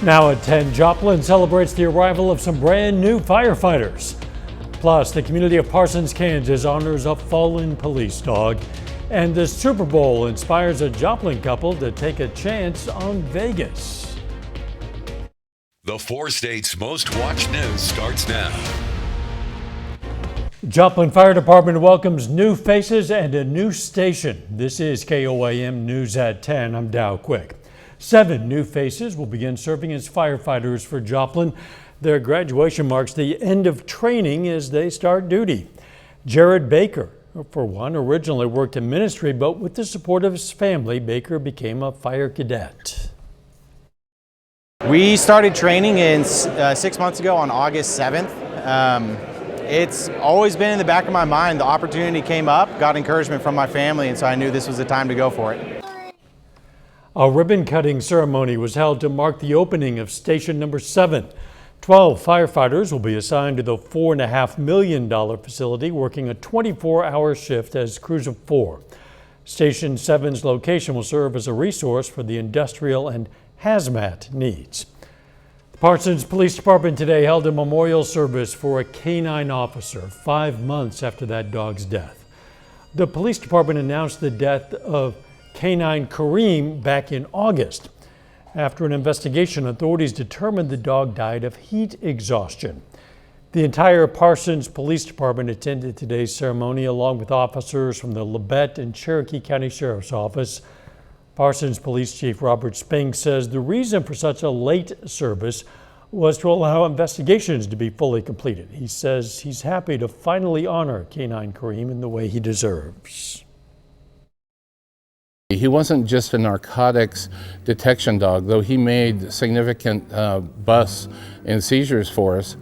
Now at 10, Joplin celebrates the arrival of some brand new firefighters. Plus, the community of Parsons, Kansas honors a fallen police dog. And the Super Bowl inspires a Joplin couple to take a chance on Vegas. The 4 states' most watched news starts now. Joplin Fire Department welcomes new faces and a new station. This is KOAM News at 10. I'm Dow Quick. 7 new faces will begin serving as firefighters for Joplin. Their graduation marks the end of training as they start duty. Jared Baker, for one, originally worked in ministry, but with the support of his family, Baker became a fire cadet. We started training 6 months ago on August 7th. It's always been in the back of my mind. The opportunity came up, got encouragement from my family, and so I knew this was the time to go for it. A ribbon-cutting ceremony was held to mark the opening of station number 7. 12 firefighters will be assigned to the $4.5 million facility, working a 24-hour shift as crews of 4. Station 7's location will serve as a resource for the industrial and hazmat needs. The Parsons Police Department today held a memorial service for a canine officer 5 months after that dog's death. The police department announced the death of Canine Kareem back in August. After an investigation, authorities determined the dog died of heat exhaustion. The entire Parsons Police Department attended today's ceremony along with officers from the Labette and Cherokee County Sheriff's Office. Parsons Police Chief Robert Spink says the reason for such a late service was to allow investigations to be fully completed. He says he's happy to finally honor Canine Kareem in the way he deserves. He wasn't just a narcotics detection dog, though he made significant busts and seizures for us.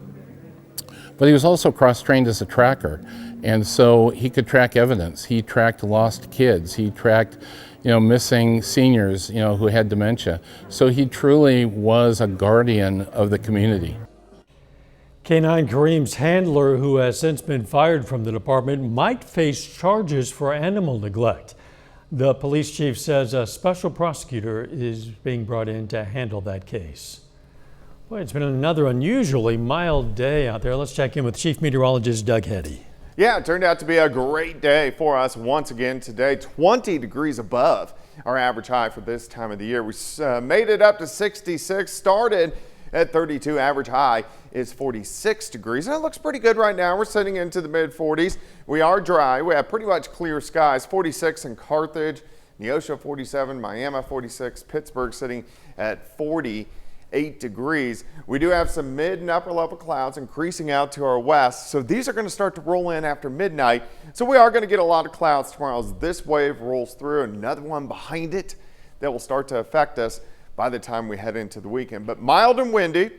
But he was also cross-trained as a tracker, and so he could track evidence. He tracked lost kids. He tracked, missing seniors, who had dementia. So he truly was a guardian of the community. Canine Kareem's handler, who has since been fired from the department, might face charges for animal neglect. The police chief says a special prosecutor is being brought in to handle that case. Boy, it's been another unusually mild day out there. Let's check in with Chief Meteorologist Doug Heddy. Yeah, it turned out to be a great day for us once again today. 20 degrees above our average high for this time of the year. We made it up to 66, started at 32. Average high is 46 degrees, and it looks pretty good right now. We're sitting into the mid-40s. We are dry. We have pretty much clear skies. 46 in Carthage, Neosho 47, Miami 46, Pittsburgh sitting at 48 degrees. We do have some mid and upper level clouds increasing out to our west, so these are going to start to roll in after midnight. So we are going to get a lot of clouds tomorrow as this wave rolls through. Another one behind it that will start to affect us by the time we head into the weekend. But mild and windy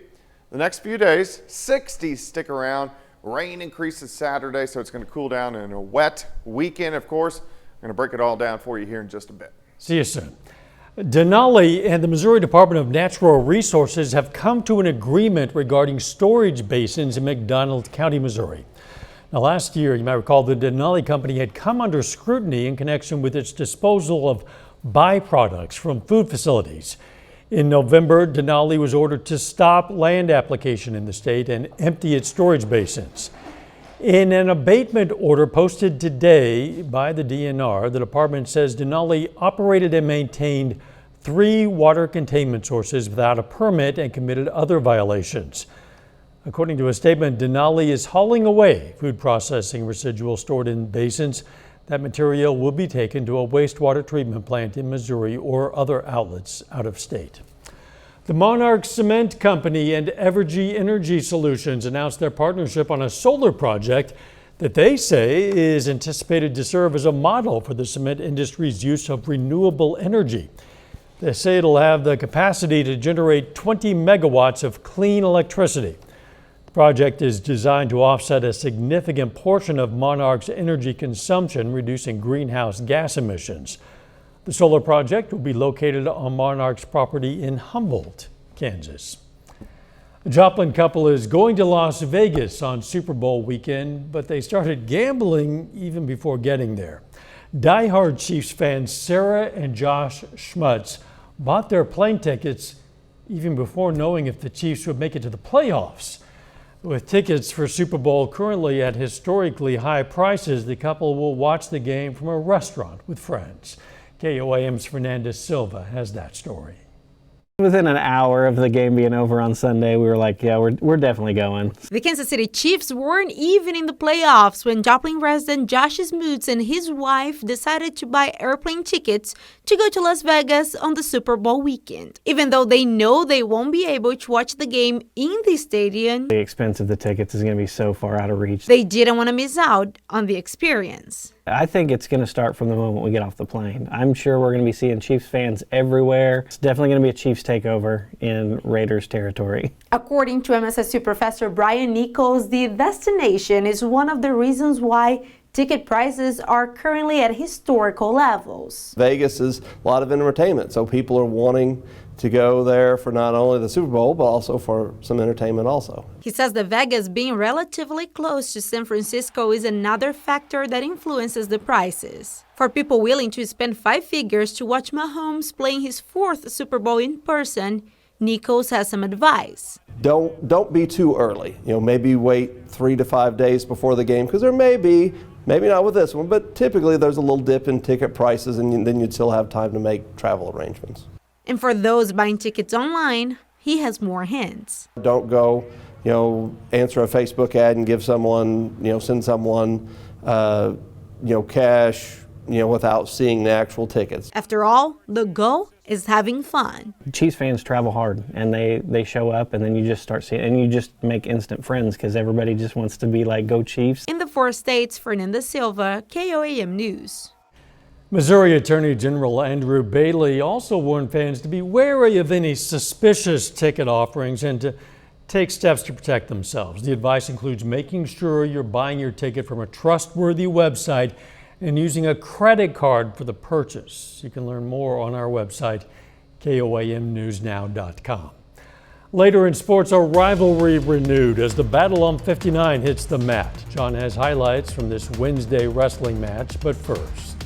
the next few days. 60s stick around. Rain increases Saturday, so it's going to cool down in a wet weekend, of course. I'm going to break it all down for you here in just a bit. See you soon. Denali and the Missouri Department of Natural Resources have come to an agreement regarding storage basins in McDonald County, Missouri. Now, last year, you might recall, the Denali company had come under scrutiny in connection with its disposal of byproducts from food facilities. In November, Denali was ordered to stop land application in the state and empty its storage basins. In an abatement order posted today by the DNR, the department says Denali operated and maintained 3 water containment sources without a permit and committed other violations. According to a statement, Denali is hauling away food processing residual stored in basins. That material will be taken to a wastewater treatment plant in Missouri or other outlets out of state. The Monarch Cement Company and Evergy Energy Solutions announced their partnership on a solar project that they say is anticipated to serve as a model for the cement industry's use of renewable energy. They say it'll have the capacity to generate 20 megawatts of clean electricity. The project is designed to offset a significant portion of Monarch's energy consumption, reducing greenhouse gas emissions. The solar project will be located on Monarch's property in Humboldt, Kansas. A Joplin couple is going to Las Vegas on Super Bowl weekend, but they started gambling even before getting there. Die-hard Chiefs fans Sarah and Josh Schmutz bought their plane tickets even before knowing if the Chiefs would make it to the playoffs. With tickets for Super Bowl currently at historically high prices, the couple will watch the game from a restaurant with friends. KOAM's Fernandez Silva has that story. Within an hour of the game being over on Sunday, we were like, yeah, we're definitely going. The Kansas City Chiefs weren't even in the playoffs when Joplin resident Josh Smootz and his wife decided to buy airplane tickets to go to Las Vegas on the Super Bowl weekend. Even though they know they won't be able to watch the game in the stadium, The expense of the tickets is going to be so far out of reach. they didn't want to miss out on the experience. I think it's going to start from the moment we get off the plane. I'm sure we're going to be seeing Chiefs fans everywhere. It's definitely going to be a Chiefs takeover in Raiders territory. According to MSSU professor Brian Nichols, the destination is one of the reasons why ticket prices are currently at historical levels. Vegas is a lot of entertainment, so people are wanting to go there for not only the Super Bowl, but also for some entertainment also. He says that Vegas being relatively close to San Francisco is another factor that influences the prices. For people willing to spend 5 figures to watch Mahomes playing his 4th Super Bowl in person, Nichols has some advice. Don't be too early. Maybe wait 3 to 5 days before the game, because there may be, maybe not with this one, but typically there's a little dip in ticket prices, and then you'd still have time to make travel arrangements. And for those buying tickets online, he has more hints. Don't go, answer a Facebook ad and give someone, send someone, cash, without seeing the actual tickets. After all, the goal is having fun. Chiefs fans travel hard, and they show up, and then you just start seeing, and you just make instant friends because everybody just wants to be like, go Chiefs. In the 4 states, Fernandez Silva, KOAM News. Missouri Attorney General Andrew Bailey also warned fans to be wary of any suspicious ticket offerings and to take steps to protect themselves. The advice includes making sure you're buying your ticket from a trustworthy website and using a credit card for the purchase. You can learn more on our website, KOAMnewsnow.com. Later in sports, a rivalry renewed as the battle on 59 hits the mat. John has highlights from this Wednesday wrestling match, but first.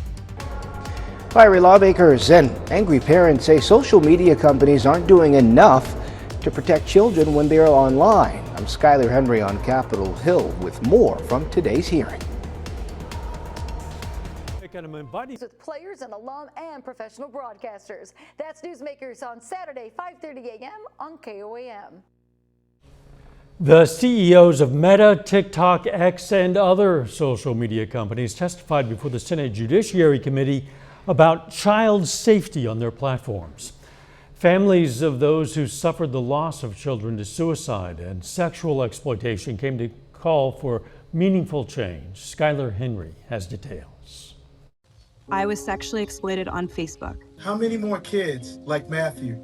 Fiery lawmakers and angry parents say social media companies aren't doing enough to protect children when they are online. I'm Skylar Henry on Capitol Hill with more from today's hearing. With players and alum and professional broadcasters. That's Newsmakers on Saturday, 5:30 a.m. on KOAM. The CEOs of Meta, TikTok, X, and other social media companies testified before the Senate Judiciary Committee about child safety on their platforms. Families of those who suffered the loss of children to suicide and sexual exploitation came to call for meaningful change. Skylar Henry has details. I was sexually exploited on Facebook. How many more kids like Matthew?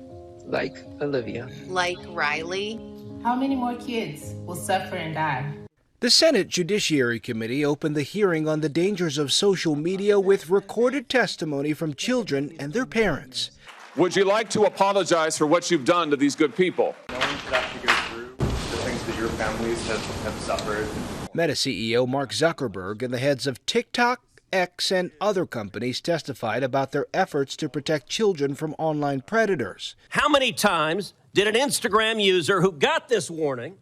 Like Olivia. Like Riley. How many more kids will suffer and die? The Senate Judiciary Committee opened the hearing on the dangers of social media with recorded testimony from children and their parents. Would you like to apologize for what you've done to these good people? No one should have to go through the things that your families have suffered. Meta CEO Mark Zuckerberg and the heads of TikTok, X, and other companies testified about their efforts to protect children from online predators. How many times did an Instagram user who got this warning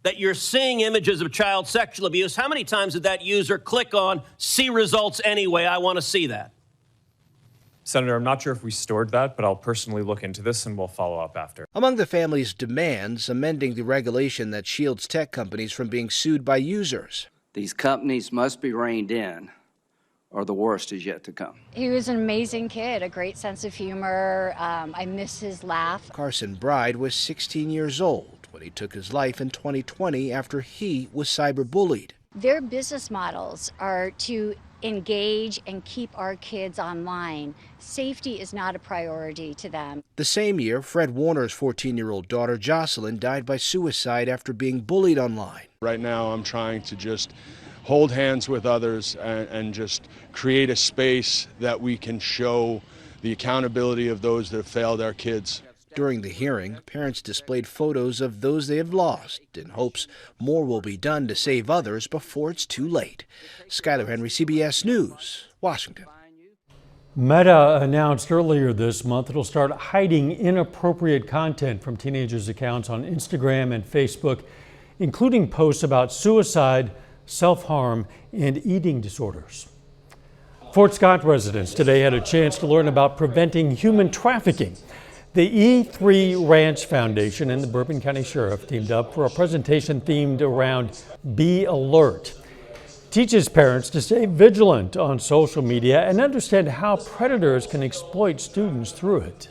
that you're seeing images of child sexual abuse, how many times did that user click on see results anyway, I want to see that? Senator, I'm not sure if we stored that, but I'll personally look into this and we'll follow up after. Among the family's demands, amending the regulation that shields tech companies from being sued by users. These companies must be reined in, or the worst is yet to come. He was an amazing kid, a great sense of humor. I miss his laugh. Carson Bride was 16 years old when he took his life in 2020 after he was cyberbullied. Their business models are to engage and keep our kids online. Safety is not a priority to them. The same year, Fred Warner's 14-year-old daughter Jocelyn died by suicide after being bullied online. Right now I'm trying to just hold hands with others and just create a space that we can show the accountability of those that have failed our kids. During the hearing, parents displayed photos of those they have lost in hopes more will be done to save others before it's too late. Skylar Henry, CBS News, Washington. Meta announced earlier this month it'll start hiding inappropriate content from teenagers' accounts on Instagram and Facebook, including posts about suicide, self-harm, and eating disorders. Fort Scott residents today had a chance to learn about preventing human trafficking. The E3 Ranch Foundation and the Bourbon County Sheriff teamed up for a presentation themed around Be Alert. Teaches parents to stay vigilant on social media and understand how predators can exploit students through it.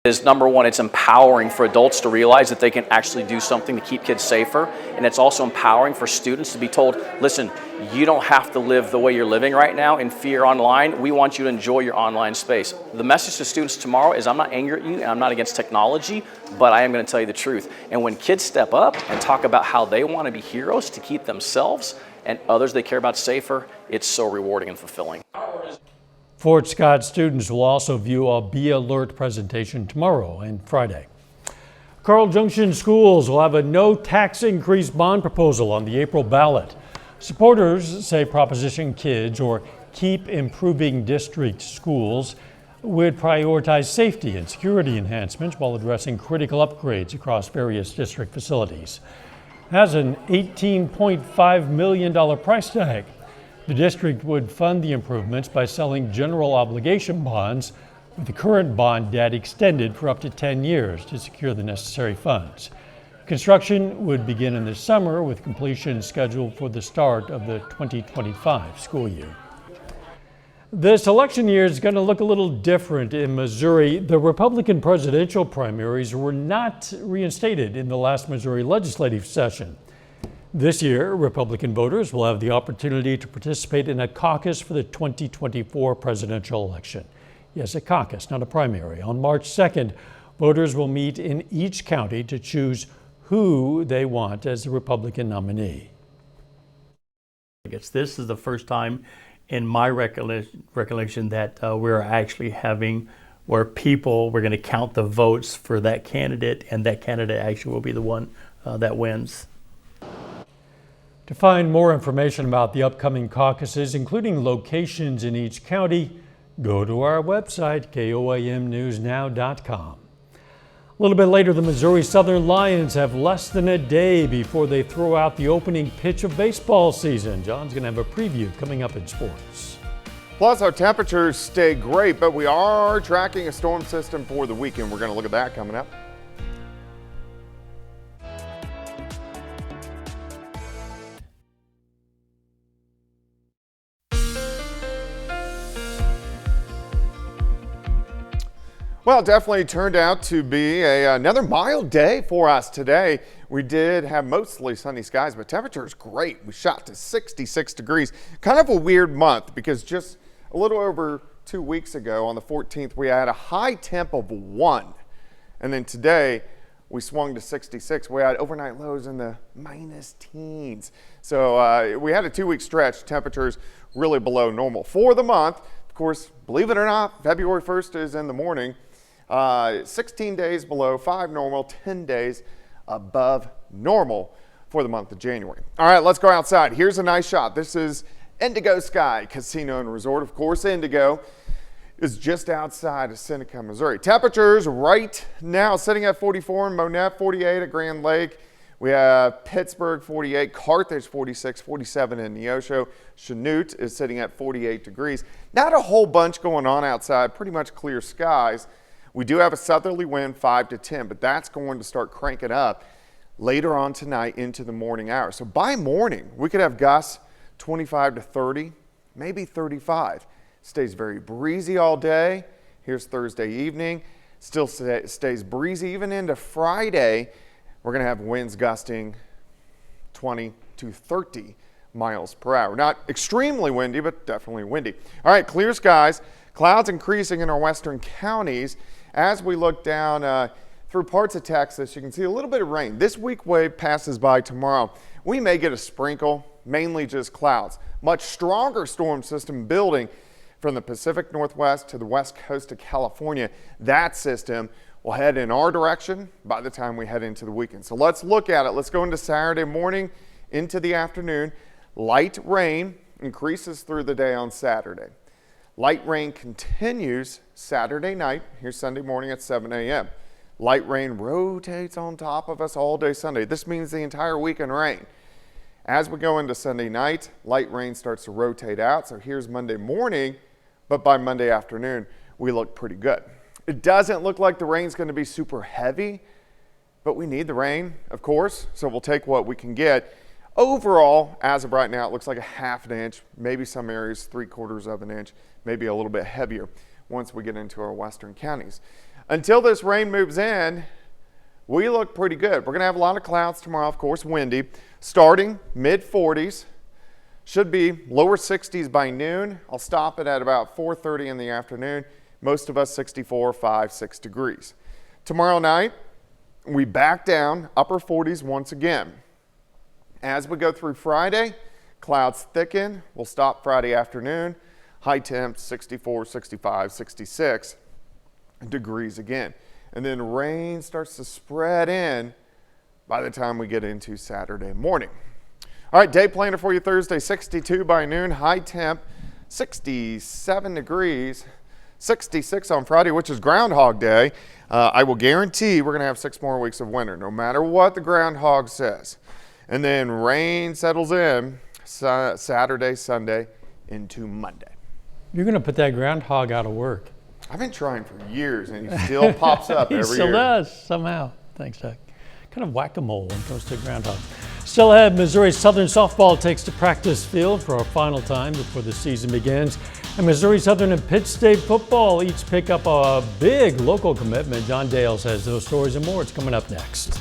Is number one, it's empowering for adults to realize that they can actually do something to keep kids safer, and it's also empowering for students to be told, listen, you don't have to live the way you're living right now in fear online. We want you to enjoy your online space. The message to students tomorrow is I'm not angry at you and I'm not against technology, but I am going to tell you the truth. And when kids step up and talk about how they want to be heroes to keep themselves and others they care about safer, it's so rewarding and fulfilling. Fort Scott students will also view a Be Alert presentation tomorrow and Friday. Carl Junction schools will have a no tax increase bond proposal on the April ballot. Supporters say Proposition Kids or Keep Improving District schools would prioritize safety and security enhancements while addressing critical upgrades across various district facilities. It has an $18.5 million price tag. The district would fund the improvements by selling general obligation bonds, with the current bond debt extended for up to 10 years to secure the necessary funds. Construction would begin in the summer, with completion scheduled for the start of the 2025 school year. This election year is going to look a little different in Missouri. The Republican presidential primaries were not reinstated in the last Missouri legislative session. This year, Republican voters will have the opportunity to participate in a caucus for the 2024 presidential election. Yes, a caucus, not a primary. On March 2nd, voters will meet in each county to choose who they want as the Republican nominee. This is the first time in my recollection that we're actually having where we're going to count the votes for that candidate, and that candidate actually will be the one that wins. To find more information about the upcoming caucuses, including locations in each county, go to our website, KOAMnewsnow.com. A little bit later, the Missouri Southern Lions have less than a day before they throw out the opening pitch of baseball season. John's going to have a preview coming up in sports. Plus, our temperatures stay great, but we are tracking a storm system for the weekend. We're going to look at that coming up. Well, it definitely turned out to be another mild day for us today. We did have mostly sunny skies, but temperature is great. We shot to 66 degrees. Kind of a weird month because just a little over 2 weeks ago on the 14th, we had a high temp of 1. And then today we swung to 66. We had overnight lows in the minus teens. So we had a 2-week stretch. Temperatures really below normal. For the month, of course, believe it or not, February 1st is in the morning. 16 days below, 5 normal, 10 days above normal for the month of January. All right, let's go outside. Here's a nice shot. This is Indigo Sky Casino and Resort. Of course, Indigo is just outside of Seneca, Missouri. Temperatures right now sitting at 44 in Monette, 48 at Grand Lake. We have Pittsburgh 48, Carthage 46, 47 in Neosho. Chanute is sitting at 48 degrees. Not a whole bunch going on outside, pretty much clear skies. We do have a southerly wind 5 to 10, but that's going to start cranking up later on tonight into the morning hours. So by morning, we could have gusts 25 to 30, maybe 35. Stays very breezy all day. Here's Thursday evening. Still stays breezy even into Friday. We're going to have winds gusting 20 to 30 miles per hour. Not extremely windy, but definitely windy. All right, clear skies. Clouds increasing in our western counties. As we look down through parts of Texas, you can see a little bit of rain. This weak wave passes by tomorrow. We may get a sprinkle, mainly just clouds. Much stronger storm system building from the Pacific Northwest to the west coast of California. That system will head in our direction by the time we head into the weekend. So let's look at it. Let's go into Saturday morning, into the afternoon. Light rain increases through the day on Saturday. Light rain continues Saturday night, here Sunday morning at 7 a.m. Light rain rotates on top of us all day Sunday. This means the entire weekend rain. As we go into Sunday night, light rain starts to rotate out. So here's Monday morning, but by Monday afternoon, we look pretty good. It doesn't look like the rain's going to be super heavy, but we need the rain, of course, so we'll take what we can get. Overall, as of right now, it looks like a ½ inch, maybe some areas 3/4 of an inch, maybe a little bit heavier once we get into our western counties. Until this rain moves in, we look pretty good. We're going to have a lot of clouds tomorrow, of course, windy, starting mid-40s. Should be lower 60s by noon. I'll stop it at about 4:30 in the afternoon. Most of us 64, 5, 6 degrees. Tomorrow night, we back down, upper 40s once again. As we go through Friday, clouds thicken. We'll stop Friday afternoon. High temps 64, 65, 66 degrees again. And then rain starts to spread in by the time we get into Saturday morning. All right, day planner for you Thursday, 62 by noon, high temp 67 degrees, 66 on Friday, which is Groundhog Day. I will guarantee we're going to have 6 more weeks of winter, no matter what the groundhog says. And then rain settles in Saturday, Sunday, into Monday. You're going to put that groundhog out of work. I've been trying for years, and he still pops up every year. He still does, somehow. Thanks, Doug. Kind of whack-a-mole when it comes to groundhog. Still ahead, Missouri Southern softball takes to practice field for our final time before the season begins. And Missouri Southern and Pitt State football each pick up a big local commitment. John Dales has those stories and more. It's coming up next.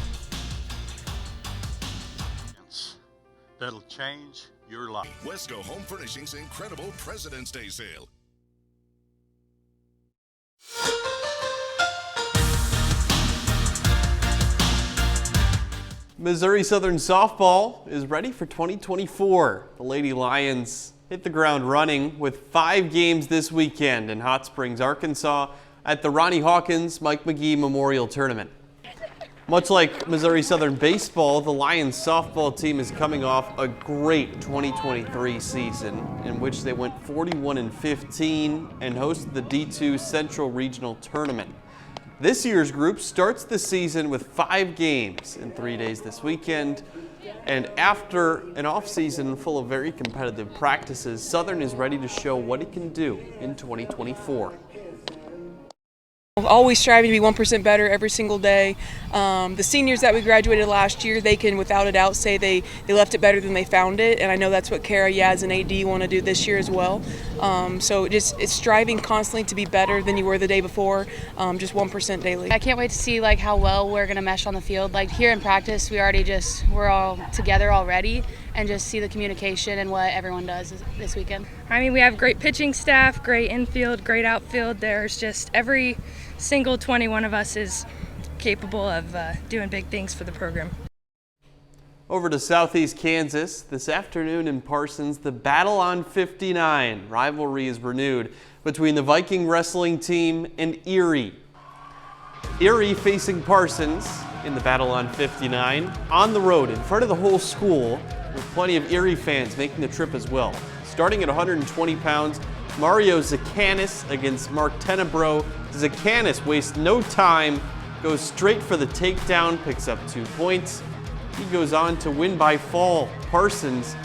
That'll change your life. Wesco Home Furnishings' incredible President's Day sale. Missouri Southern softball is ready for 2024. The Lady Lions hit the ground running with 5 games this weekend in Hot Springs, Arkansas at the Ronnie Hawkins Mike McGee Memorial Tournament. Much like Missouri Southern baseball, the Lions softball team is coming off a great 2023 season in which they went 41-15 and hosted the D2 Central Regional Tournament. This year's group starts the season with 5 games in 3 days this weekend, and after an off-season full of very competitive practices, Southern is ready to show what it can do in 2024. Always striving to be 1% better every single day. The seniors that we graduated last year, they can without a doubt say they left it better than they found it, and I know that's what Kara, Yaz, and AD want to do this year as well. So it's striving constantly to be better than you were the day before, just 1% daily. I can't wait to see how well we're going to mesh on the field. Here in practice, we're all together already, and just see the communication and what everyone does this weekend. I mean, we have great pitching staff, great infield, great outfield. There's just every single 21 of us is capable of doing big things for the program. Over to Southeast Kansas, this afternoon in Parsons, the Battle on 59 rivalry is renewed between the Viking wrestling team and Erie. Erie facing Parsons in the Battle on 59 on the road in front of the whole school, with plenty of Erie fans making the trip as well. Starting at 120 pounds, Mario Zakanis against Mark Tenebro. Zakanis wastes no time, goes straight for the takedown, picks up 2 points. He goes on to win by fall. Parsons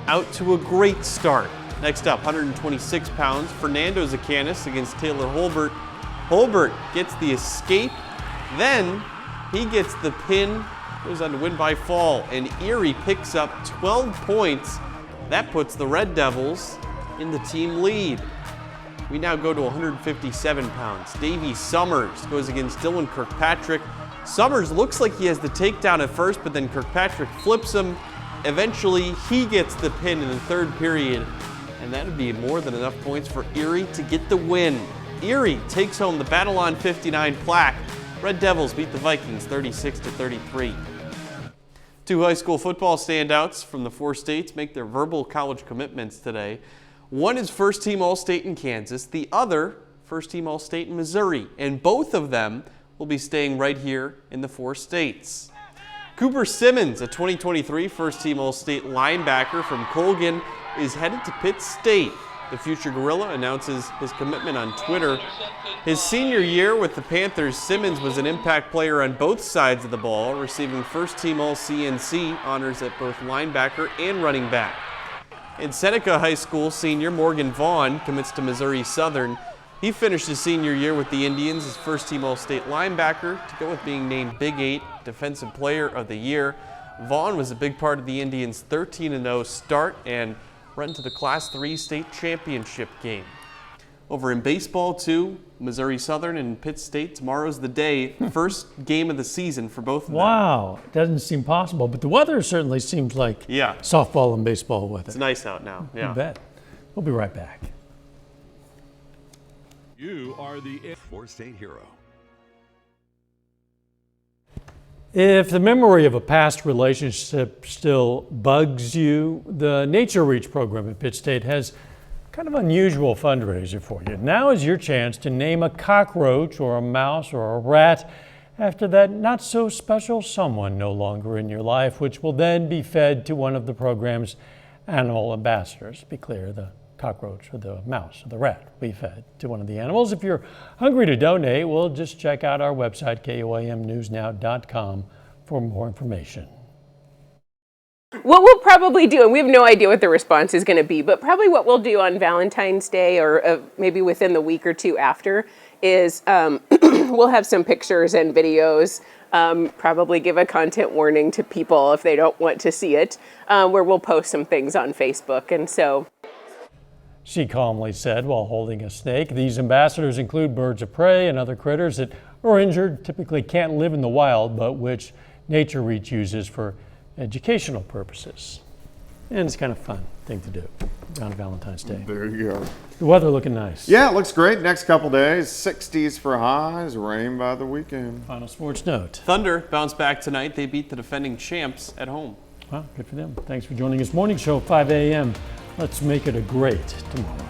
out to a great start. Next up, 126 pounds, Fernando Zakanis against Taylor Holbert. Holbert gets the escape, then he gets the pin, goes on to win by fall, and Erie picks up 12 points. That puts the Red Devils in the team lead. We now go to 157 pounds. Davey Summers goes against Dylan Kirkpatrick. Summers looks like he has the takedown at first, but then Kirkpatrick flips him. Eventually, he gets the pin in the 3rd period, and that would be more than enough points for Erie to get the win. Erie takes home the Battle on 59 plaque. Red Devils beat the Vikings 36-33. 2 high school football standouts from the 4 states make their verbal college commitments today. One is first-team All-State in Kansas, the other first-team All-State in Missouri, and both of them will be staying right here in the 4 states. Cooper Simmons, a 2023 first-team All-State linebacker from Colgan, is headed to Pitt State. The future Gorilla announces his commitment on Twitter. His senior year with the Panthers, Simmons was an impact player on both sides of the ball, receiving first-team All-CNC honors at both linebacker and running back. In Seneca High School, senior Morgan Vaughn commits to Missouri Southern. He finished his senior year with the Indians as first-team All-State linebacker to go with being named Big 8 Defensive Player of the Year. Vaughn was a big part of the Indians' 13-0 start and run to the Class III state championship game. Over in baseball, too, Missouri Southern and Pitt State, tomorrow's the day. First game of the season for both of them. Wow, it doesn't seem possible, but the weather certainly seems like softball and baseball weather. It's nice out now. Yeah. You bet. We'll be right back. You are the four-state hero. If the memory of a past relationship still bugs you, the Nature Reach program at Pitt State has kind of unusual fundraiser for you. Now is your chance to name a cockroach or a mouse or a rat after that not so special someone no longer in your life, which will then be fed to one of the program's animal ambassadors. Be clear, the cockroach or the mouse or the rat will be fed to one of the animals. If you're hungry to donate, well, just check out our website, KOAMnewsnow.com, for more information. What we'll probably do, and we have no idea what the response is going to be, but probably what we'll do on Valentine's Day or maybe within the week or two after is we'll have some pictures and videos, probably give a content warning to people if they don't want to see it, where we'll post some things on Facebook. And so, she calmly said while holding a snake. These ambassadors include birds of prey and other critters that are injured, typically can't live in the wild, but which Nature Reach uses for educational purposes. And it's kind of a fun thing to do on Valentine's Day. There you go. The weather looking nice. Yeah, it looks great. Next couple days, 60s for highs, rain by the weekend. Final sports note. Thunder bounced back tonight. They beat the defending champs at home. Well, good for them. Thanks for joining us. Morning show, 5 a.m. Let's make it a great tomorrow.